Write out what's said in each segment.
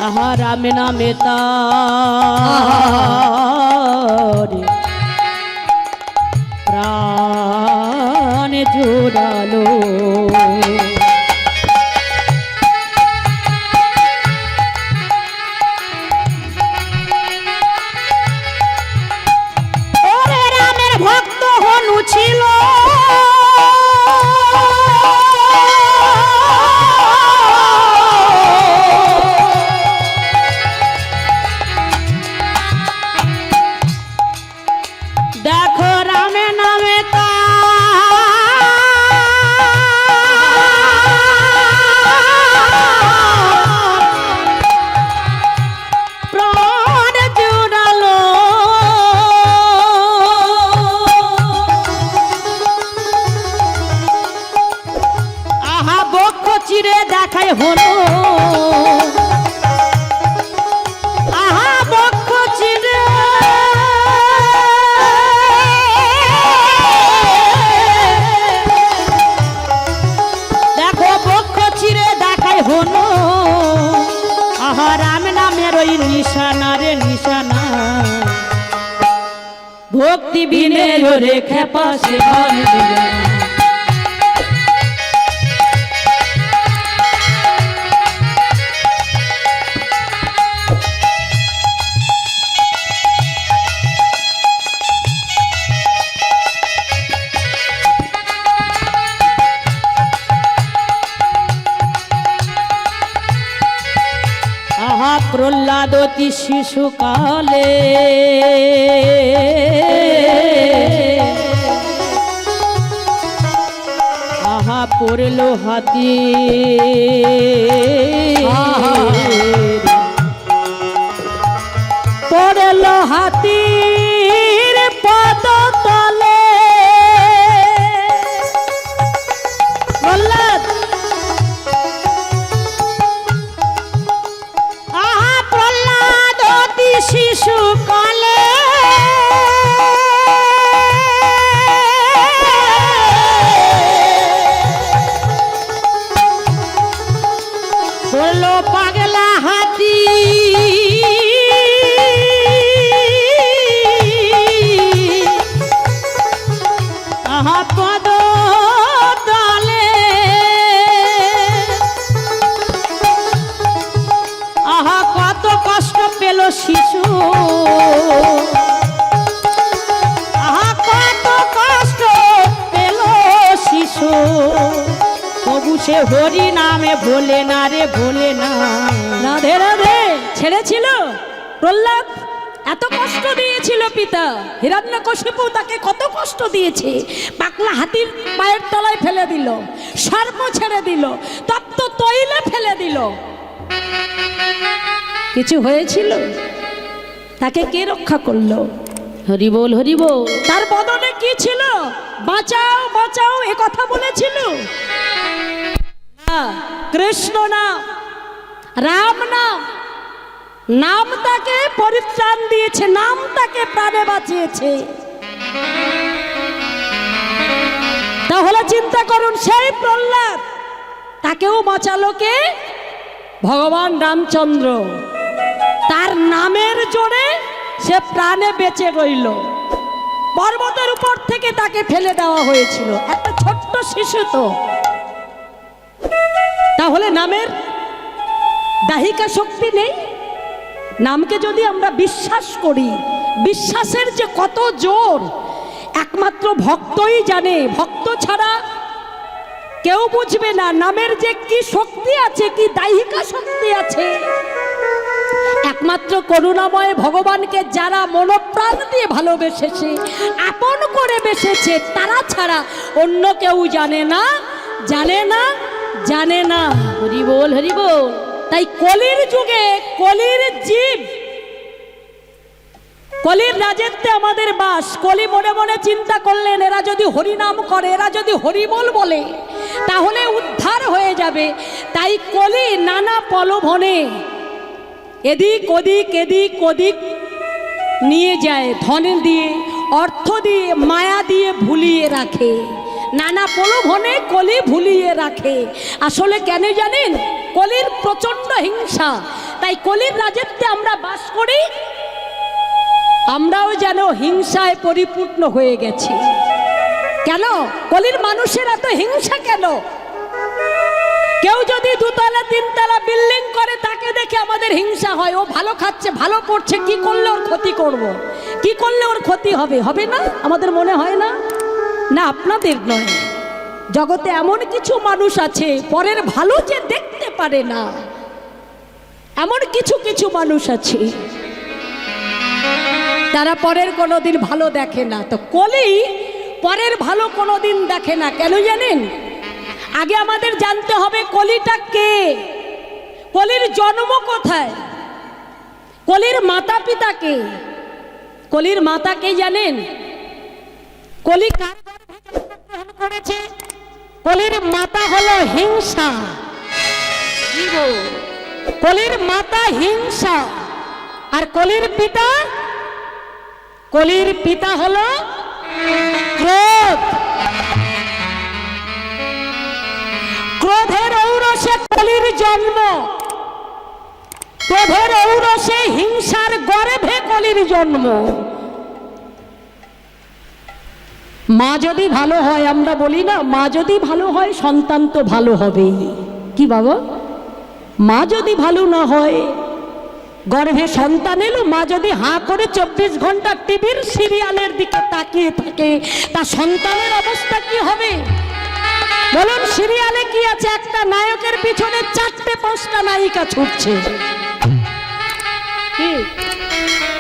আহা রাম নামে তার প্রাণ জুড়ালো। ওরে রামের ভক্ত হনু ছিল দেখো রামে নামে প্রাণ জুড়ালো। আহা বক্ষ চিরে দেখায় হলো, আহা বক্ষ চিরে হলো। আহা রাম নামের ওই নিশানা রে নিশানা, ভক্তি বিনে রে খেপা সে প্রহ্লাদ অতি শিশুকালে আহা পড়ল হাতি, পড়ল হাতির পদতলে। প্রহ্লাদ শিশু কালে বললো পাগলা হাতি, আহা পদ তলে। আহা কত কষ্ট পেল শিশু, আহা কত কষ্ট পেল শিশু, তবু সে হরি নামে ভোলে না রে ভোলে না। রাধে রাধে ছেড়েছিল প্রহ্লাদ, এত কষ্ট দিয়েছিল পিতা হিরণ্যকশিপু, তাকে কত কষ্ট দিয়েছে। পাগলা হাতির পায়ের তলায় ফেলে দিল, সর্প ছেড়ে দিল, তপ্ত তৈলে ফেলে দিল, কিছু হয়েছিল? তাকে কে রক্ষা করলো? হরি বল হরি বল। তার বদনে কি ছিল? বাঁচাও বাঁচাও এ কথা বলেছিল না, কৃষ্ণ নাম, রাম নাম, নাম তাকে পরিত্রাণ দিয়েছে, নাম তাকে প্রাণে বাঁচিয়েছে। তাহলে চিন্তা করুন, সেই প্রহ্লাদ তাকেও বাঁচালো কে? ভগবান রামচন্দ্র। তার নামের জোরে সে প্রাণে বেঁচে রইল। পর্বতের উপর থেকে তাকে ফেলে দেওয়া হয়েছিল, একটা ছোট্ট শিশু তো। তাহলে নামের দাহিকা শক্তি নেই? নামকে যদি আমরা বিশ্বাস করি, বিশ্বাসের যে কত জোর একমাত্র ভক্তই জানে, ভক্ত ছাড়া কেউ বুঝবে না। নামের যে কি শক্তি আছে, কি দাহিকা শক্তি আছে, একমাত্র করুণাময় ভগবানকে যারা মনপ্রাণ দিয়ে ভালোবেসেছে, আপন করে বেসেছে, তারা ছাড়া অন্য কেউ জানে না, জানে না, জানে না। হরি বল হরি বল। তাই কলির যুগে কলির জীব, কলির রাজত্বে আমাদের বাস। কলি মনে মনে চিন্তা করলেন, এরা যদি হরিনাম করে, এরা যদি হরিবল বলে, তাহলে উদ্ধার হয়ে যাবে। তাই কলি নানা প্রলোভনে এদিক ওদিক এদিক ওদিক নিয়ে যায়, ধন দিয়ে, অর্থ দিয়ে, মায়া দিয়ে ভুলিয়ে রাখে। নানা প্রলোভনে কলি ভুলিয়ে রাখে। আসলে কেন জানেন? কলির প্রচণ্ড হিংসা। তাই তাই কলির রাজত্বে আমরা বাস করি, আমরাও যেন হিংসায় পরিপূর্ণ হয়ে গেছি। কেন কলির মানুষের এত হিংসা কেন? কেউ যদি দুতলা তিনতলা বিল্ডিং করে তাকে দেখে আমাদের হিংসা হয়। ও ভালো খাচ্ছে, ভালো পড়ছে, কি করলে ওর ক্ষতি করব, কি করলে ওর ক্ষতি হবে, হবে না? আমাদের মনে হয় না? না, আপনাদের নয়। জগতে এমন কিছু মানুষ আছে পরের ভালো যে দেখতে পারে না, এমন কিছু কিছু মানুষ আছে তারা পরের কোনোদিন ভালো দেখে না। তো কলি পরের ভালো কোনোদিন দেখে না। কেন জানেন? আগে আমাদের জানতে হবে কলিটা কে, কলির জন্ম কোথায়, কলির মাতা পিতা কে। কলির মাতা কে জানেন? কলি কার গর্ভে জন্মগ্রহণ করেছে? কলির মাতা হলো হিংসা। কলির মাতা হিংসা। আর কলির পিতা, কলির পিতা হলো ক্রোধ। ক্রোধের ঔরসে কলির জন্ম, ক্রোধের ঔরসে হিংসার গর্ভে কলির জন্ম। মা যদি ভালো হয়, আমরা বলি না মা যদি ভালো হয় সন্তান তো ভালো হবেই। কি বাবা, মা যদি ভালো না হয়, গর্ভে সন্তান এলো, মা যদি হাঁ করে 24 ঘন্টা টিভির সিরিয়ালের দিকে তাকিয়ে থাকে, তা সন্তানের অবস্থা কি হবে বলুন? সিরিয়ালে কি আছে? একটা নায়কের পিছনে 4-5টা নায়িকা ছুটছে।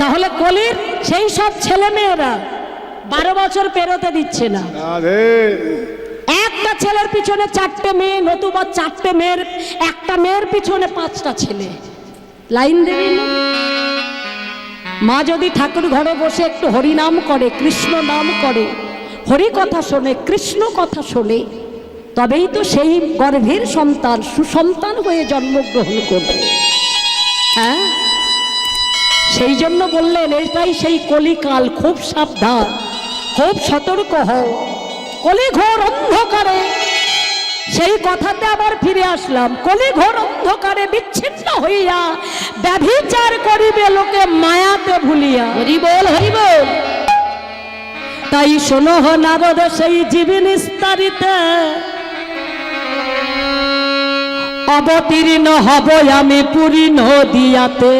তাহলে কলির সেই সব ছেলে মেয়েরা 12 বছর পেরোতে দিচ্ছে না। একটা ছেলের পিছনে 4টে মেয়ে, নতুবা 4টে মেয়ের, একটা মেয়ের পিছনে 5টা ছেলে লাইন দেবে না। মা যদি ঠাকুর ঘরে বসে একটু হরি নাম করে, কৃষ্ণ নাম করে, হরি কথা শোনে, কৃষ্ণ কথা শোনে, তবেই তো সেই গর্ভের সন্তান সুসন্তান হয়ে জন্মগ্রহণ করবে। হ্যাঁ, সেই জন্য বললেন এটাই সেই কলিকাল, খুব সাবধান, খুব সতর্ক হও। কলি ঘোর অন্ধকারে, সেই কথাতে আবার ফিরে আসলাম। কলি ঘোর অন্ধকারে বিচ্ছিন্ন হইয়া ব্যভিচার করিবে লোকে মায়াতে ভুলিয়া। হরি বল, হরি বল। তাই শোনো নারদ সেই জীবী নিস্তারিতে, অবতীর্ণ হব আমি পুরী নদিয়াতে।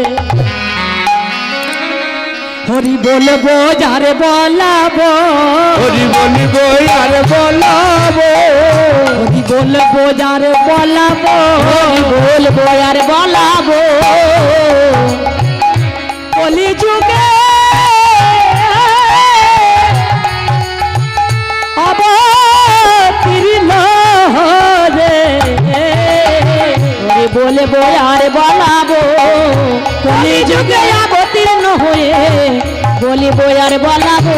হরি বলবো যারে বলাবো, হরি বলবো আর বলাবো, হরি বলবো যারে বলাবো, হরি বলবো আর বলাবো। কলি যুগে অবতীর্ণ রে, হরি বলবো আর বলাবো। কলি যুগে অবতীর্ণ হয়ে বলিব আর বলাবো।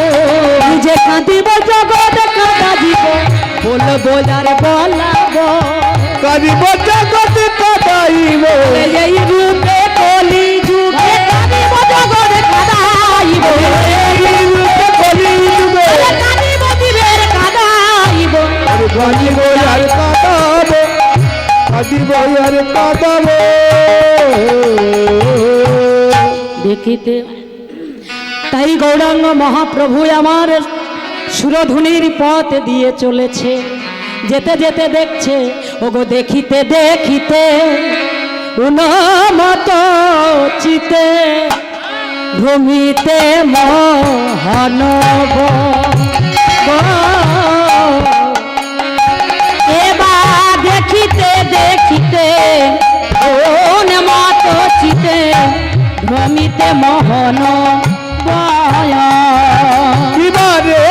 নিজে কাঁদিব জগৎ কাঁদিব, বলবো আর বলাবো। কাঁদিব জগৎ কাঁদাইব, এই রূপে কলি যুগে কাঁদিব জগৎ কাঁদাইব, এই রূপে কলি যুগে কাঁদিব দিবের কাঁদাইব। কাঁদিব আর কাঁদাবো, কাঁদিব আর কাঁদাবো। দেখিতে তাই গৌরাঙ্গ মহাপ্রভু আমার সুরধুনির পথ দিয়ে চলেছে। যেতে যেতে দেখছে, ওগো দেখিতে দেখিতে উন্মত চিতে ভূমিতে মহানব। এবার দেখিতে দেখিতে উন্মত চিতে ভূমিতে মোহন এবারে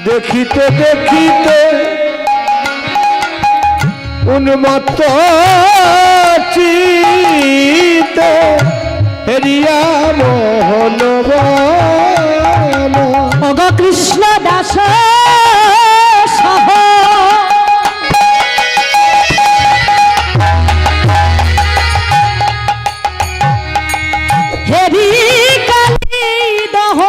দেখিতে দেখিতে উন্মত্ত চিতে হেরিয়া মোহন অগ কৃষ্ণ দাস সহ হেরি কালী দহ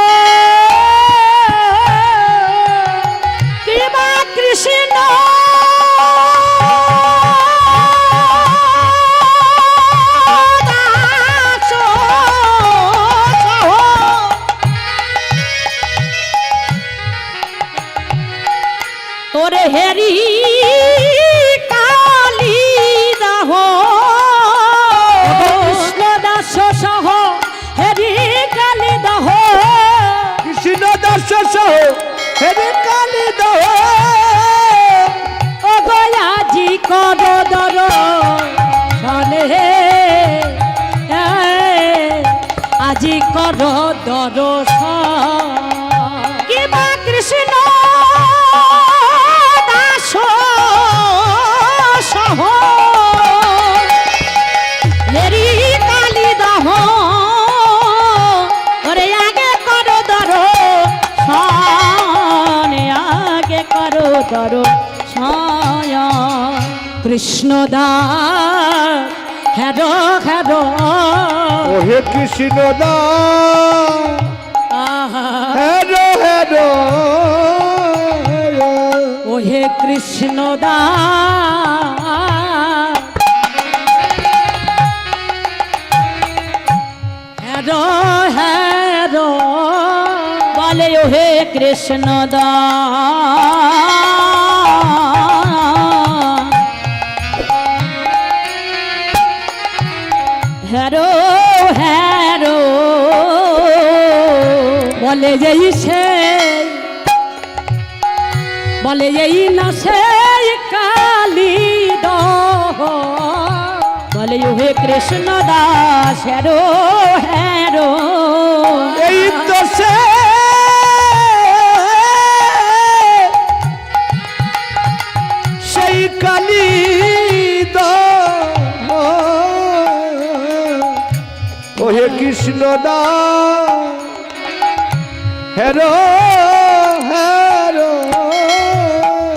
ওরে হেরি কালী দাহ কৃষ্ণ দাস সহ হেরি কালী দহ কৃষ্ণ দাস সহ হেরি কালী দহ ও গয়াজি কর দর শনে আজি কর দর কিবা কৃষ্ণ দাস সহ হেরি কালী দাহ ওরে আগে করো দর আগে করো দর কৃষ্ণ দাস হের হের ওহে কৃষ্ণ দাস হেরো হেরো ওহে কৃষ্ণ দাস হের হের বলে ওহে কৃষ্ণ হ্যারো হ্যারো বলে যেই সে বলে যেই না সেই কালী দহ বলে ওহে কৃষ্ণ দাস হ্যারো হ্যারো এই তো সেই কালী দহ ওহে কৃষ্ণ দাস হেরো হেরো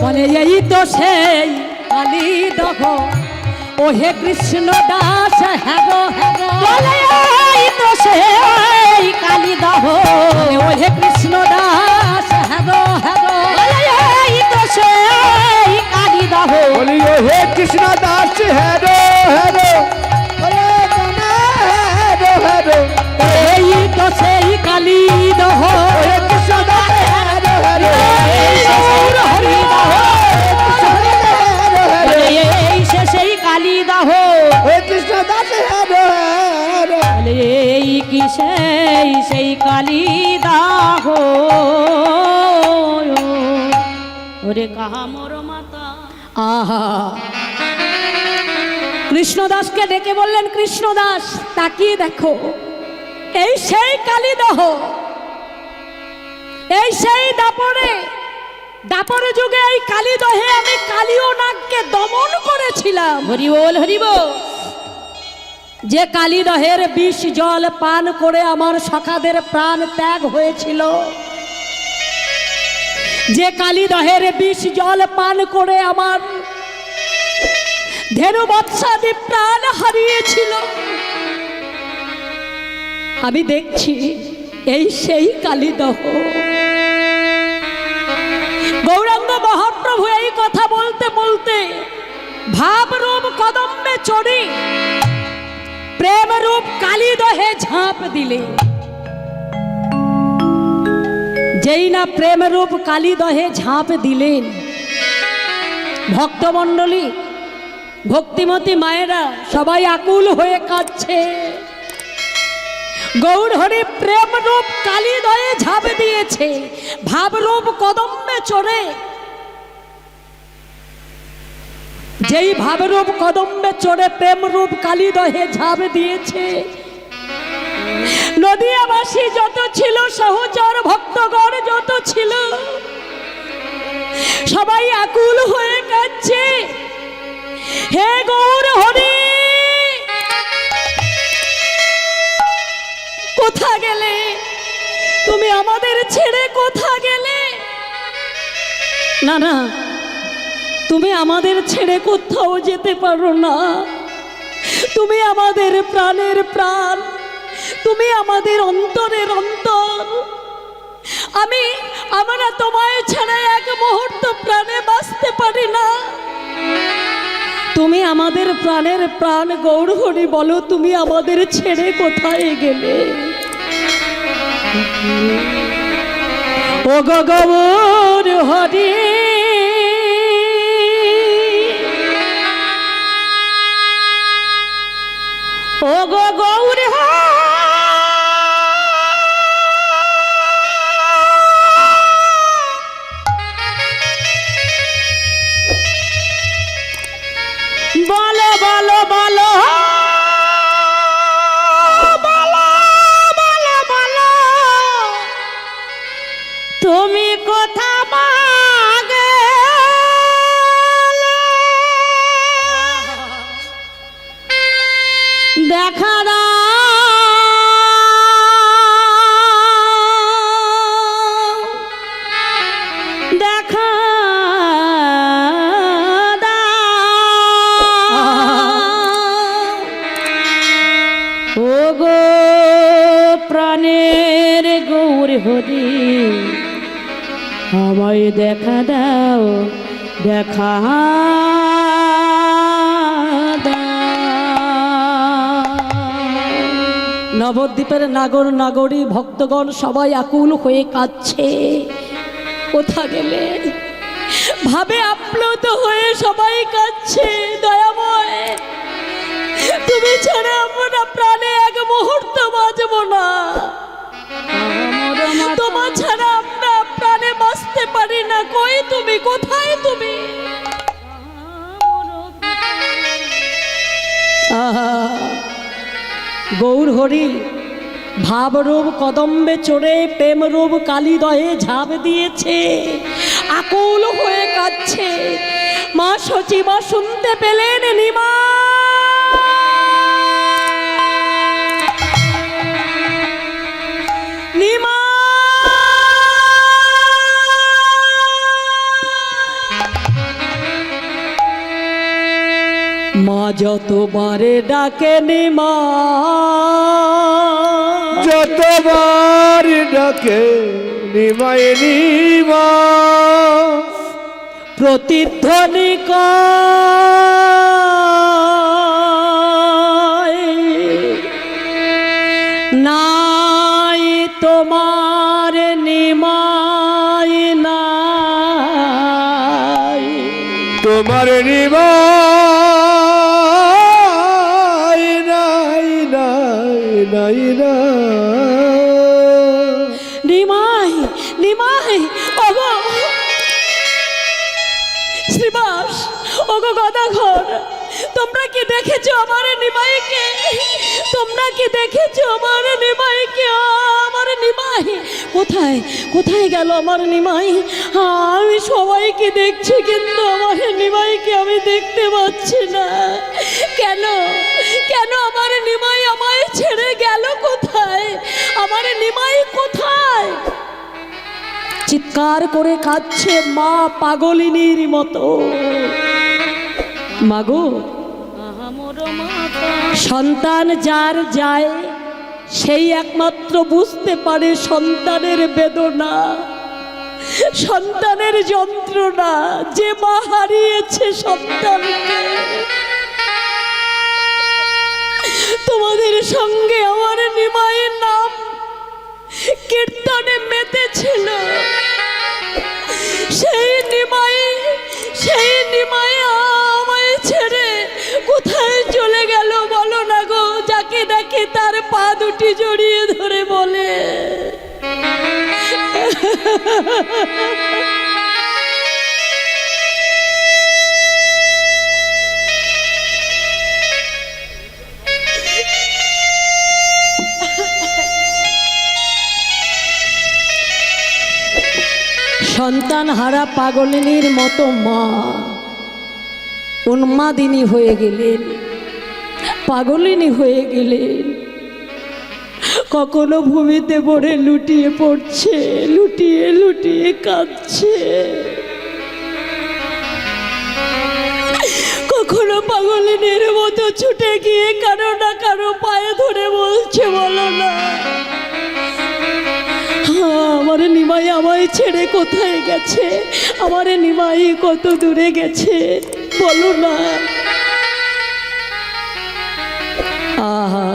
বলে এই তো সেই কালী দহ ওহে কৃষ্ণ দাস হ্যাগো হ্যাগো বলে এই তো সেই কালী দাহ ওহে কৃষ্ণ দাস হ্যাগো হ্যাগো বলে এই তো সেই কালী দাহ বলি ওহে কৃষ্ণ দাস হেরো হেরো ওরে কানা হেরো হেরো এই তো সেই কালী দহ ওহে কৃষ্ণ দাস হেরো হেরো গৌর হরি দহ বলে এই সে সেই কালী দাহ ওহে কৃষ্ণ দাস হেরো হেরো বলে এই কি সেই কালী দাহ ওরে কাহা মোর মাতা আহা কৃষ্ণদাসকে ডেকে বললেন কৃষ্ণদাস তাকিয়ে দেখো এই সেই কালীদহ এই সেই দাপরে যুগে এই কালীদহে আমি কালীয় নাগকে দমন করেছিলাম হরি বল হরি বল যে কালীদহের বিষ জল পান করে আমার সখাদের প্রাণ ত্যাগ হয়েছিল যে কালীদহের বিষ জল পান করে আমার ধেনু বৎসাদি প্রাণ হারিয়েছিল আমি দেখছি এই সেই কালীদহ গৌরাঙ্গ মহাপ্রভু এই কথা বলতে বলতে ভাবরূপ কদম্বে চড়ি প্রেমরূপ কালীদহে ঝাঁপ দিলে যেই না প্রেমরূপ কালীদহে ঝাঁপ দিলেন ভক্তমণ্ডলী ভক্তিমতী মায়েরা সবাই আকুল হয়ে কাঁদছে গৌর হরি প্রেমরূপ কালীদহে ঝাঁপ দিয়েছে ভাবরূপ কদম্বে চড়ে যেই ভাবরূপ কদম্বে চড়ে প্রেমরূপ কালীদহে ঝাঁপ দিয়েছে নদিয়াবাসী যত ছিল সহচর ভক্তগণ যত ছিল সবাই আকুল হয়ে কাঁদছে হে গৌর হরি কোথা গেলে তুমি আমাদের ছেড়ে কোথা গেলে না না তুমি আমাদের ছেড়ে কোথাও যেতে পারো না তুমি আমাদের প্রাণের প্রাণ তুমি আমাদের অন্তরের অন্তর আমরা তোমায় ছাড়া এক মুহূর্ত প্রাণে বাঁচতে পারি না তুমি আমাদের প্রাণের প্রাণ গৌর হরি বলো তুমি আমাদের ছেড়ে কোথায় গেলে ও গৌর হরি কোথা মাগে দেখা দাও, দেখা দাও। ও গো প্রাণের গৌর হরি, আমায় দেখা দাও, দেখা নবদ্বীপের নাগর নাগরী ভক্তগণ সবাই আকুল হয়ে কাঁদছে। কোথা গেলে ভাবে আপ্লুত হয়ে সবাই কাঁদছে। দয়াময়, তুমি ছাড়া আমরা প্রাণে এক মুহূর্ত বাঁচব না। তোমার ছাড়া আমরা প্রাণে বাঁচতে পারি না। কই তুমি, কোথায় তুমি? গৌর হরি ভাবরূপ কদম্বে চড়ে প্রেমরূপ কালিদয়ে ঝাঁপ দিয়েছে, আকুল হয়ে কাঁদছে। মা সচিমা শুনতে পেলেন নিমা, নিমা মা যতবারে ডাকে নিমা, যতবার ডাকে নিমায় নিমা, প্রতিধ্বনি কয় নাই তোমার নিমাই নাই, তোমার নিমা নাই নাই নাই না। নিমাই নিমাই, ওগো শ্রীবাস, ওগো গদাঘর, তোমরা কি দেখেছো আমার নিমাইকে? তোমরা কি দেখেছো আমার নিমাইকে? আমার নিমাই কোথায়, কোথায় গেল আমার নিমাই? আমি সবাইকে দেখছি, কিন্তু আমার নিমাইকে আমি দেখতে পাচ্ছি না। কেন, কেন আমার নিমাই আমায় ছেড়ে গেল? কোথায় আমার নিমাই, কোথায়? চিৎকার করে কাঁদছে মা পাগলিনীর মতো। মাগো, সন্তান যার যায় সেই একমাত্র বুঝতে পারে সন্তানের বেদনা, সন্তানের যন্ত্রণা। যে মা হারিয়েছে সন্তানকে, তোমাদের সঙ্গে আমার নিমাইয়ের নাম কীর্তনে মেতেছিল। সেই নিমাই, সেই নিমাই আমায় ছেড়ে কোথায় চলে গেল বলো না গো? যাকে দেখে তার পা দুটি জড়িয়ে ধরে বলে, সন্তান হারা পাগলিনীর মতো মা উন্মাদিনী হয়ে গেলেন, পাগলিনী হয়ে গেলেন। কখনো ভূমিতে পড়ে লুটিয়ে পড়ছে, লুটিয়ে লুটিয়ে কাঁদছে। কখনো পাগলিনীর মতো ছুটে গিয়ে কারো না কারো পায়ে ধরে বলছে, বলো না আমার নিমাই আমায় ছেড়ে কোথায় গেছে? আমার নিমাই কত দূরে গেছে বলো না। আহা,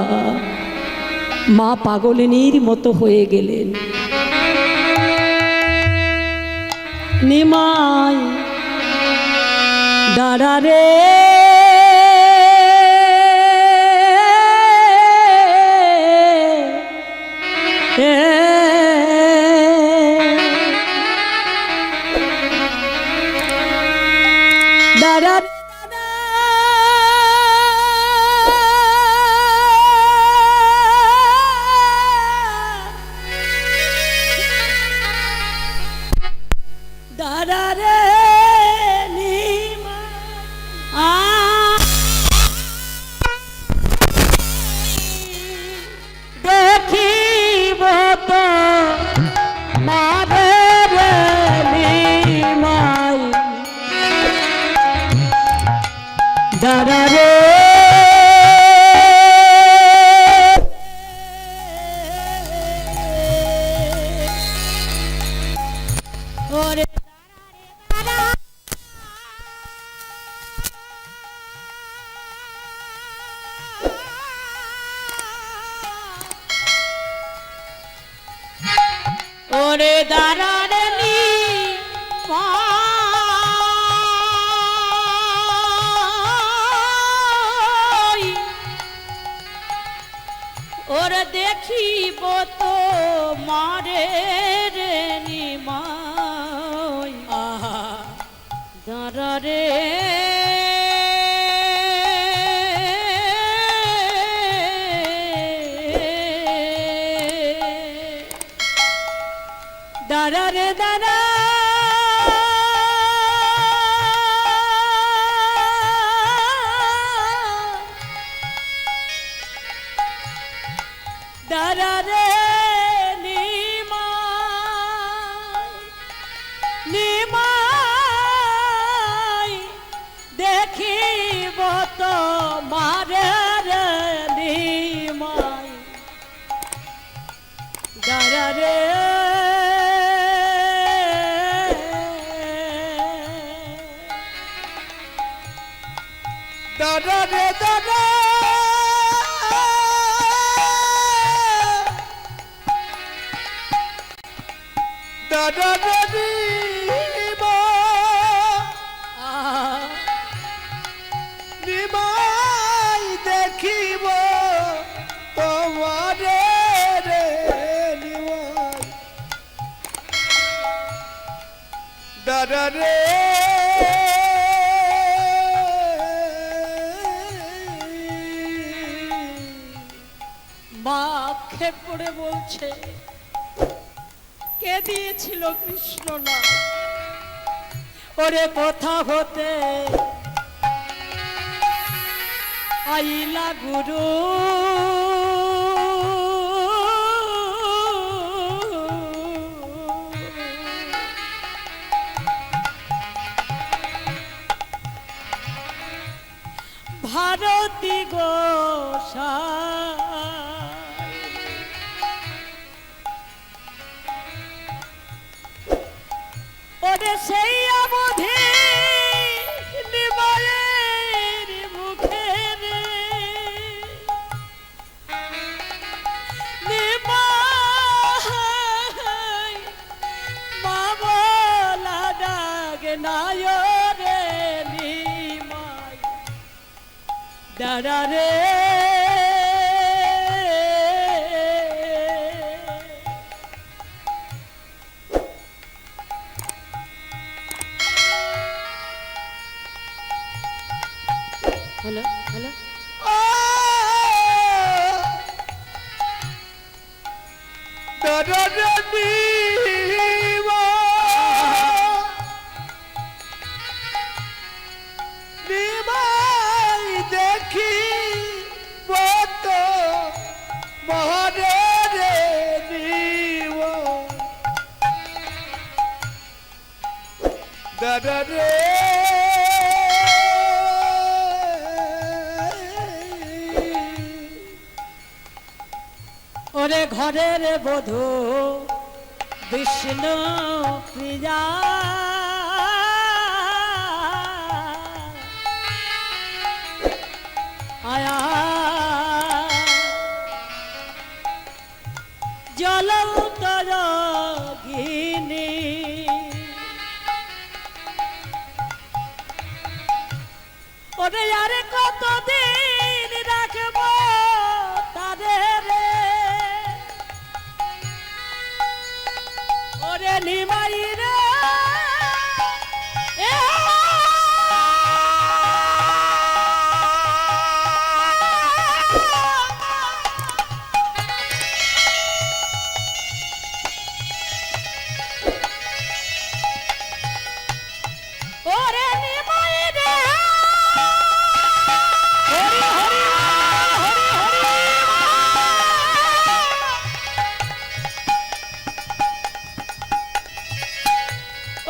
মা পাগলিনীর মতো হয়ে গেলেন। নিমাই দাঁড়া রে, দাঁড়া দাদা রে নিমা দেখিব তো মারে নিমাই দাদা রে ওরে ওরে দাঁড়ারে নি ওরে দেখিব তো মারে রে নিমাই দাঁড়ারে দাঁড়া রে দাঁড়া দাঁড়া রে নিমাই নিমাই দেখিব তো মারে রে নিমাই দাঁড়া রে দাদা রে দাদা দাদা রে নিমাই দেখিব তোমারে রে নিমাই দাদা রে মা আক্ষেপ করে বলছে কে দিয়েছিল কৃষ্ণ না ওরে কোথা হতে আইলা গুরু ভারতী গোসাই ওরে সেই অবধি নিমায়ের মুখে রে নিমাই মা বলা ডাক নায় রে নিমাই দাঁড়া রে হ্যালো হ্যালো দাদা রে নিমাই দেখি তো মহারে রে নিব দাদা রে ওরে ঘরের বধূ বিষ্ণু প্রিয়া আয়া জলন্তর গিনি ওরে আরে কতদিন রাখব তাদের রে ওরে নিমাই রে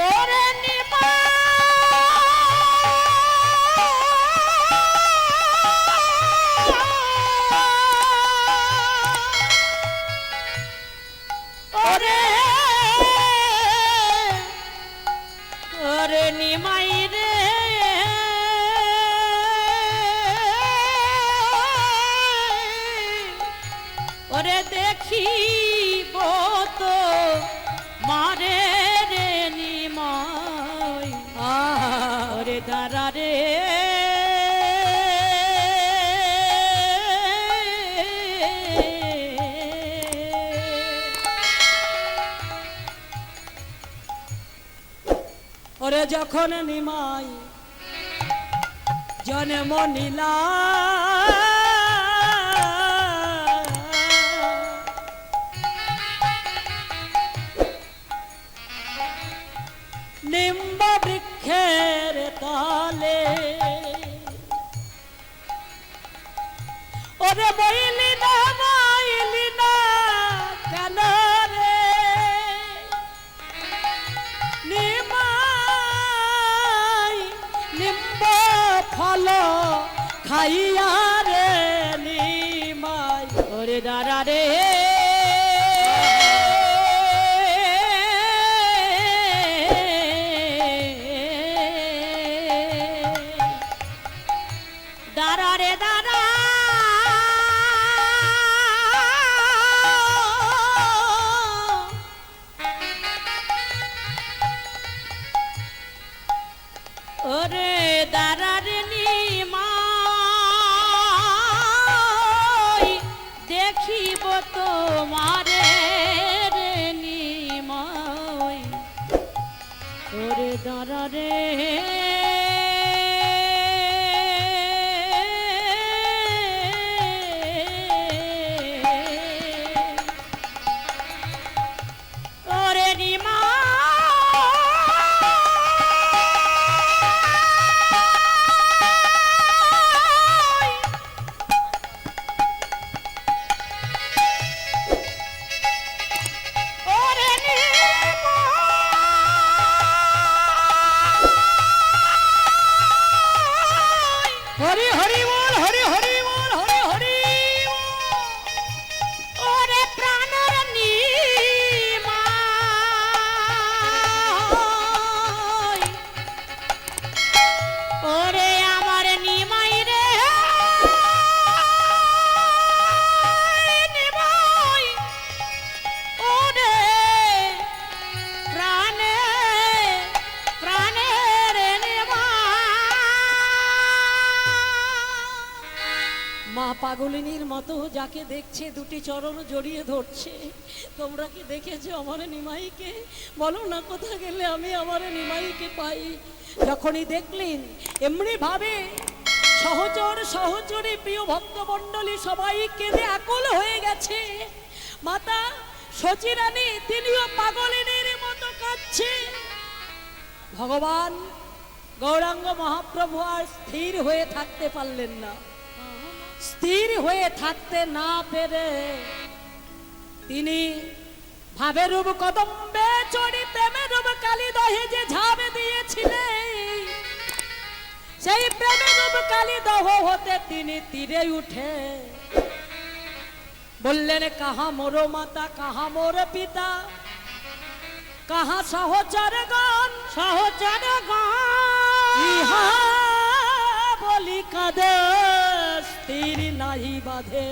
ওরে নিমা ওরে ওরে নিমাই রে ওরে দেখিব তো মারে রে নিমাই ওরে দাঁড়া রে ওরে যখন নিমাই জন্ম নিলা নিম্ব বৃক্ষের তলে ওরে বইলি না কেন রে নিমাই নিম্ব ফল খাইয়া রে নিমাই ওরে দাঁড়া রে দাঁড়া রে দাঁড়া ওরে দাঁড়া রে নিমাই দেখিব তোমারে রে নিমাই ওরে দাঁড়া রে ওরে নিমাই ওরে হরি হরি বল হরি হরি বল হরি হরি ওরে প্রাণর নিমাই ওরে আমার নিমাই রে নিমাই ওরে প্রাণে প্রাণে রে মা পাগলিনীর মতো যাকে দেখছে দুটি চরণ জড়িয়ে ধরছে। তোমরা কি দেখেছো আমার নিমাইকে? বলো না কোথা গেলে আমি আমার নিমাইকে পাই। যখনই দেখলেন এমনি ভাবে সহচর সহচরী প্রিয় ভক্তমণ্ডলী সবাই কেঁদে আকুল হয়ে গেছে। মাতা সচিরানী তিনিও পাগলিনীর মতো কাঁদছে। ভগবান গৌরাঙ্গ মহাপ্রভু আর স্থির হয়ে থাকতে পারলেন না। স্থির হয়ে থাকতে না পেরে তিনি ভাবের রূপ কদম্বে চড়ি প্রেমের রূপ কালী দহে যে ঝাঁপ দিয়েছিলেন, সেই প্রেমের রূপ কালী দহ হতে তিনি তীরে উঠে বললেন, কাহা মোর মাতা, কাহা মোর পিতা, কাহা সহচর গণ, সহচর গণ ইহা বলি কাঁদে স্থির নাহি বাঁধে।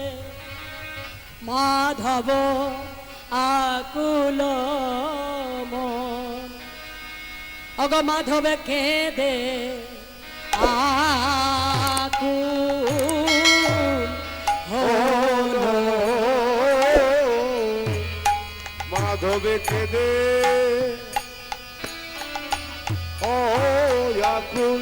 মাধব আকুল মন, অগ মাধব কেঁদে আকুল হলো। মাধবে কেঁদে ও আকুল